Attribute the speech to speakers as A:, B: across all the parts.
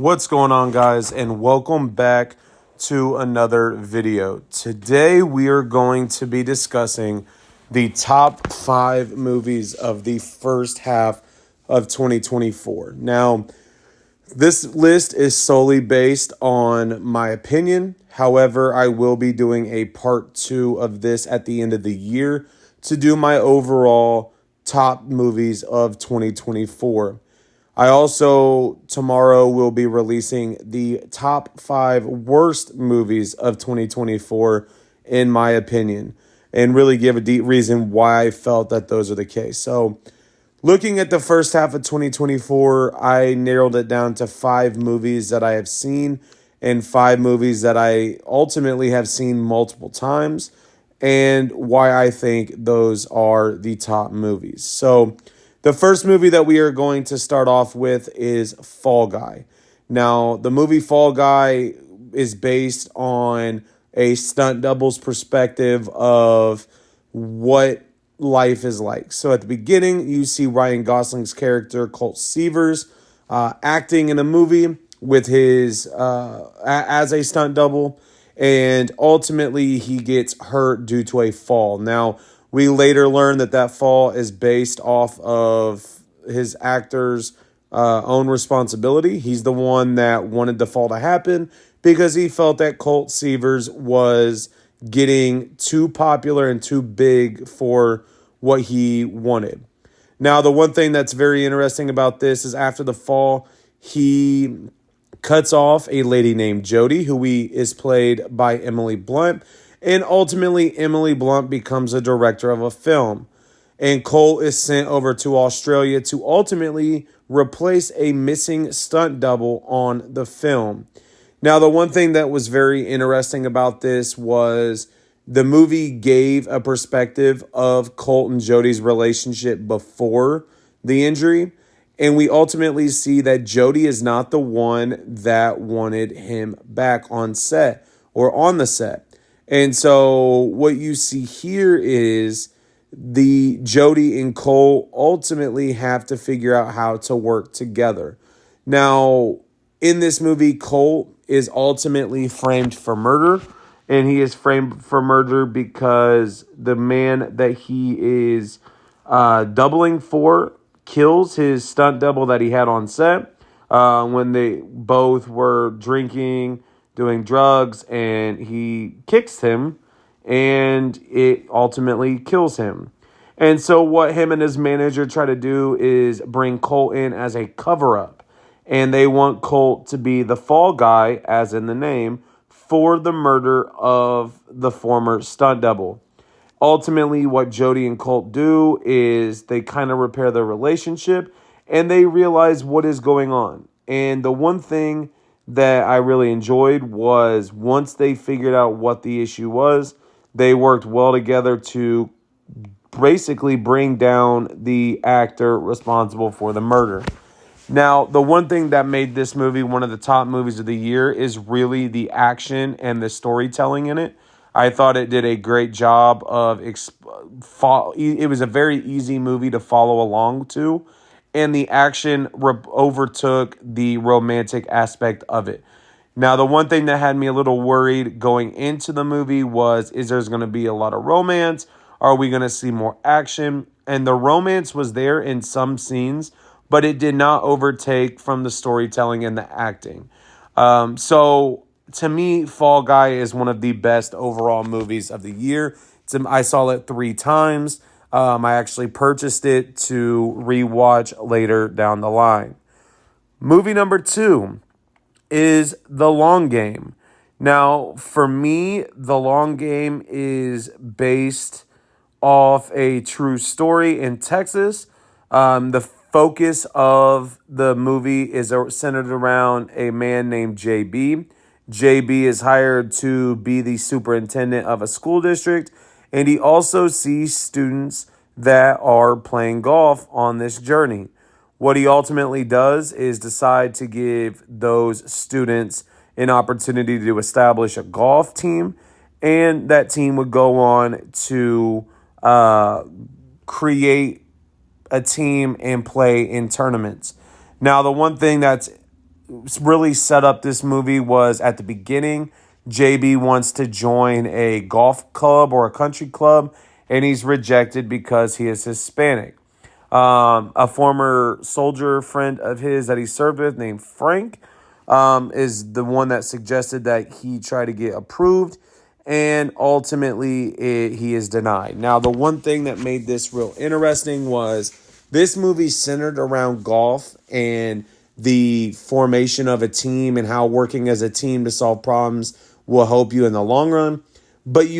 A: What's going on, guys, and welcome back to another video. Today we are going to be discussing the top 5 movies of the first half of 2024. Now, this list is solely based on my opinion. However, I will be doing a part 2 of this at the end of the year to do my overall top movies of 2024. I also, tomorrow, will be releasing the top 5 worst movies of 2024, in my opinion, and really give a deep reason why I felt that those are the case. So, looking at the first half of 2024, I narrowed it down to 5 movies that I have seen and 5 movies that I ultimately have seen multiple times and why I think those are the top movies. So, the first movie that we are going to start off with is Fall Guy. Now, the movie Fall Guy is based on a stunt double's perspective of what life is like. So at the beginning, you see Ryan Gosling's character, Colt Seavers, acting in a movie with his as a stunt double, and ultimately he gets hurt due to a fall. Now, we later learn that fall is based off of his actor's own responsibility. He's the one that wanted the fall to happen because he felt that Colt Seavers was getting too popular and too big for what he wanted. Now, the one thing that's very interesting about this is after the fall, he cuts off a lady named Jody, who is played by Emily Blunt. And ultimately, Emily Blunt becomes a director of a film. And Colt is sent over to Australia to ultimately replace a missing stunt double on the film. Now, the one thing that was very interesting about this was the movie gave a perspective of Colt and Jody's relationship before the injury. And we ultimately see that Jody is not the one that wanted him back on set or on the set. And so what you see here is the Jody and Cole ultimately have to figure out how to work together. Now, in this movie, Cole is ultimately framed for murder, and he is framed for murder because the man that he is doubling for kills his stunt double that he had on set when they both were drinking, doing drugs, and he kicks him, and it ultimately kills him. And so what him and his manager try to do is bring Colt in as a cover-up, and they want Colt to be the fall guy, as in the name, for the murder of the former stunt double. Ultimately, what Jody and Colt do is they kind of repair their relationship, and they realize what is going on. And the one thing that I really enjoyed was once they figured out what the issue was, they worked well together to basically bring down the actor responsible for the murder. Now, the one thing that made this movie one of the top movies of the year is really the action and the storytelling in it. I thought it did a great job of it was a very easy movie to follow along to. And the action overtook the romantic aspect of it. Now, the one thing that had me a little worried going into the movie was, is there's going to be a lot of romance? Are we going to see more action? And the romance was there in some scenes, but it did not overtake from the storytelling and the acting. So, to me, Fall Guy is one of the best overall movies of the year. I saw it 3 times. I actually purchased it to rewatch later down the line. Movie number 2 is The Long Game. Now, for me, The Long Game is based off a true story in Texas. The focus of the movie is centered around a man named JB. JB is hired to be the superintendent of a school district, and he also sees students that are playing golf on this journey. What he ultimately does is decide to give those students an opportunity to establish a golf team, and that team would go on to create a team and play in tournaments. Now, the one thing that's really set up this movie was at the beginning. JB wants to join a golf club or a country club, and he's rejected because he is Hispanic. A former soldier friend of his that he served with named Frank is the one that suggested that he try to get approved, and ultimately he is denied. Now, the one thing that made this real interesting was this movie centered around golf and the formation of a team and how working as a team to solve problems will help you in the long run. But it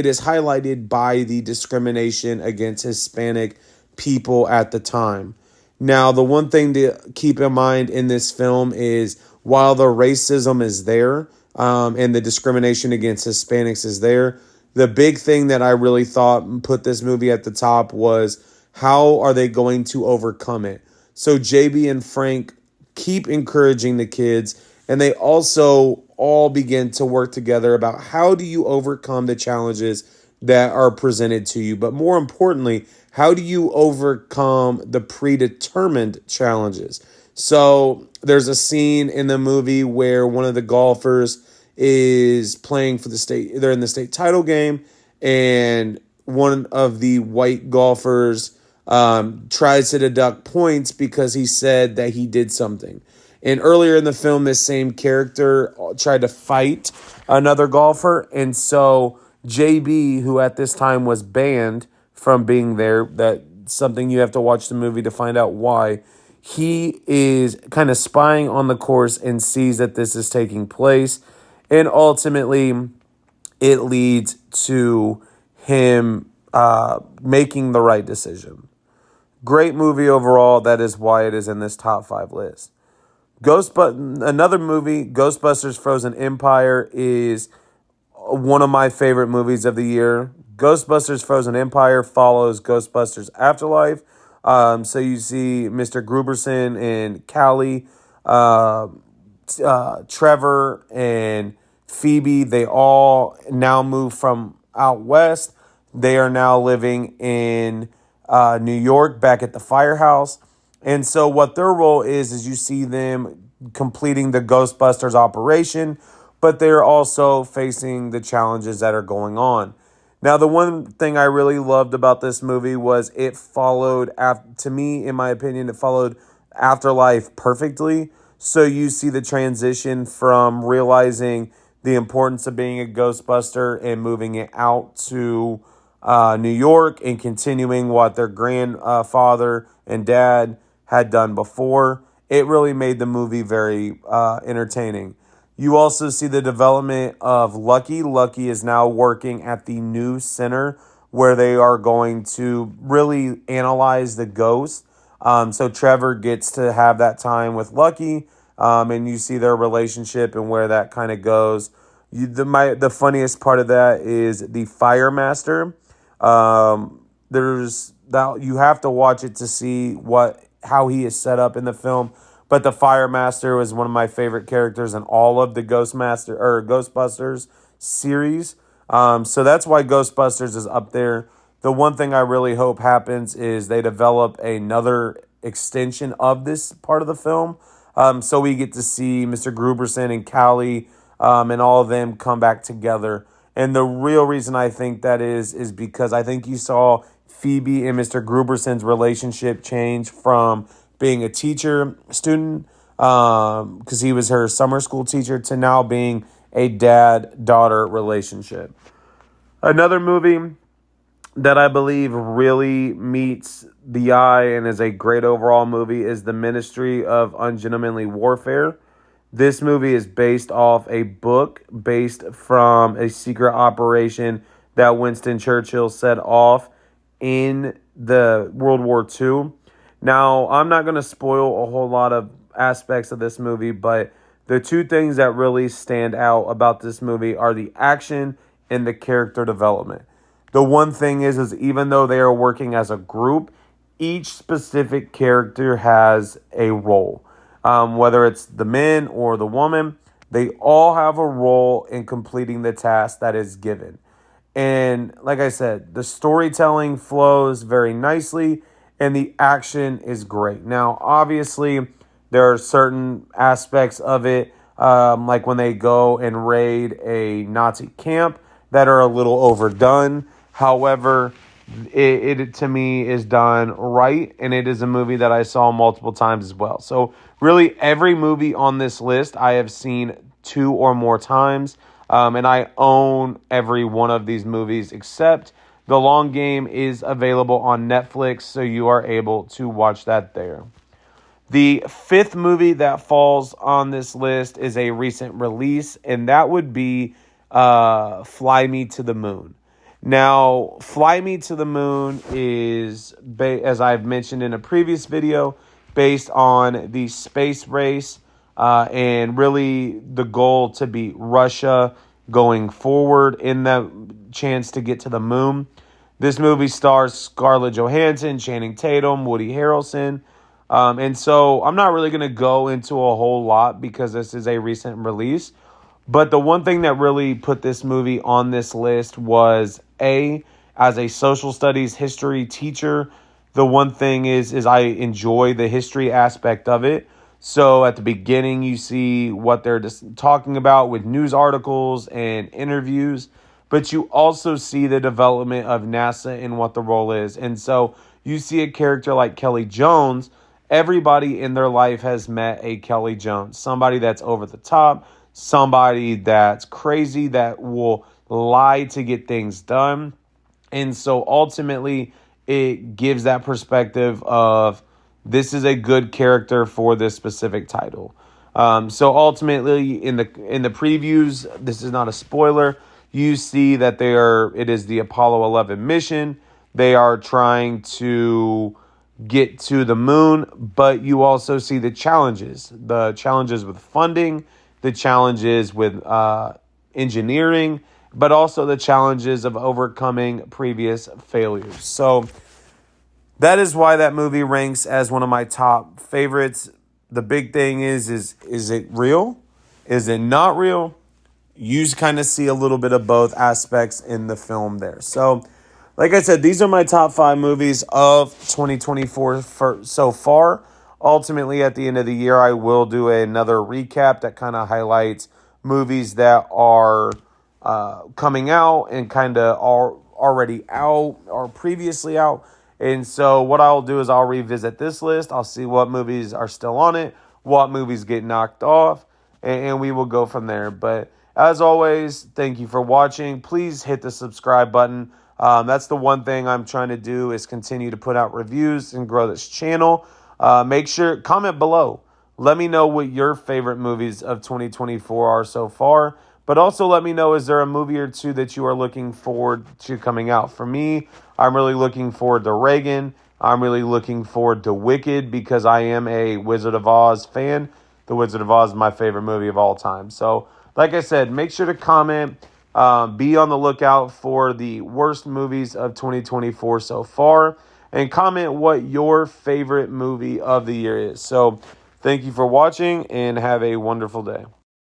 A: is highlighted by the discrimination against Hispanic people at the time. Now, the one thing to keep in mind in this film is while the racism is there and the discrimination against Hispanics is there, the big thing that I really thought put this movie at the top was how are they going to overcome it? So JB and Frank keep encouraging the kids, and they also all begin to work together about how do you overcome the challenges that are presented to you. But more importantly, how do you overcome the predetermined challenges? So there's a scene in the movie where one of the golfers is playing for the state. They're in the state title game, and one of the white golfers tries to deduct points because he said that he did something. And earlier in the film, this same character tried to fight another golfer. And so JB, who at this time was banned from being there, that's something you have to watch the movie to find out why, he is kind of spying on the course and sees that this is taking place. And ultimately, it leads to him making the right decision. Great movie overall. That is why it is in this top 5 list. Another movie, Ghostbusters Frozen Empire, is one of my favorite movies of the year. Ghostbusters Frozen Empire follows Ghostbusters Afterlife. So you see Mr. Gruberson and Callie, Trevor and Phoebe. They all now move from out west. They are now living in New York, back at the firehouse. And so what their role is you see them completing the Ghostbusters operation, but they're also facing the challenges that are going on. Now, the one thing I really loved about this movie was it followed, to me, in my opinion, it followed Afterlife perfectly. So you see the transition from realizing the importance of being a Ghostbuster and moving it out to New York and continuing what their grandfather and dad had done before. It really made the movie very entertaining. You also see the development of Lucky. Lucky is now working at the new center where they are going to really analyze the ghost. So Trevor gets to have that time with Lucky, and you see their relationship and where that kind of goes. The funniest part of that is the Fire Master. There's that you have to watch it to see how he is set up in the film. But the Fire Master was one of my favorite characters in all of the Ghostbusters series. So that's why Ghostbusters is up there. The one thing I really hope happens is they develop another extension of this part of the film. So we get to see Mr. Gruberson and Callie and all of them come back together. And the real reason I think that is because I think you saw Phoebe and Mr. Gruberson's relationship change from being a teacher-student, because he was her summer school teacher, to now being a dad-daughter relationship. Another movie that I believe really meets the eye and is a great overall movie is The Ministry of Ungentlemanly Warfare. This movie is based off a book based from a secret operation that Winston Churchill set off in the World War II. Now, I'm not going to spoil a whole lot of aspects of this movie, but the two things that really stand out about this movie are the action and the character development. The one thing is even though they are working as a group, each specific character has a role. Whether it's the men or the woman, they all have a role in completing the task that is given. And like I said, the storytelling flows very nicely and the action is great. Now, obviously, There are certain aspects of it, like when they go and raid a Nazi camp, that are a little overdone. However, it to me is done right, and it is a movie that I saw multiple times as well. So really, every movie on this list I have seen 2 or more times, and I own every one of these movies except The Long Game is available on Netflix, so you are able to watch that there. The 5th movie that falls on this list is a recent release, and that would be Fly Me to the Moon. Now, Fly Me to the Moon is, as I've mentioned in a previous video, based on the space race and really the goal to beat Russia going forward in the chance to get to the moon. This movie stars Scarlett Johansson, Channing Tatum, Woody Harrelson. And so I'm not really going to go into a whole lot because this is a recent release. But the one thing that really put this movie on this list was, as a social studies history teacher, the one thing is I enjoy the history aspect of it. So at the beginning, you see what they're just talking about with news articles and interviews, but you also see the development of NASA and what the role is. And so you see a character like Kelly Jones. Everybody in their life has met a Kelly Jones, somebody that's over the top, somebody that's crazy, that will lie to get things done. And so ultimately, it gives that perspective of this is a good character for this specific title. So ultimately, in the previews, this is not a spoiler. You see that it is the Apollo 11 mission. They are trying to get to the moon, but you also see the challenges with funding, the challenges with engineering, but also the challenges of overcoming previous failures. So that is why that movie ranks as one of my top favorites. The big thing is it real? Is it not real? You kind of see a little bit of both aspects in the film there. So, like I said, these are my top 5 movies of 2024 so far. Ultimately, at the end of the year, I will do another recap that kind of highlights movies that are coming out and kind of are already out or previously out. And so what I'll do is I'll revisit this list. I'll see what movies are still on it, what movies get knocked off, and we will go from there. But as always, thank you for watching. Please hit the subscribe button. That's the one thing I'm trying to do, is continue to put out reviews and grow this channel. Make sure, comment below. Let me know what your favorite movies of 2024 are so far. But also let me know, is there a movie or two that you are looking forward to coming out? For me, I'm really looking forward to Reagan. I'm really looking forward to Wicked because I am a Wizard of Oz fan. The Wizard of Oz is my favorite movie of all time. So, like I said, make sure to comment. Be on the lookout for the worst movies of 2024 so far. And comment what your favorite movie of the year is. So, thank you for watching and have a wonderful day.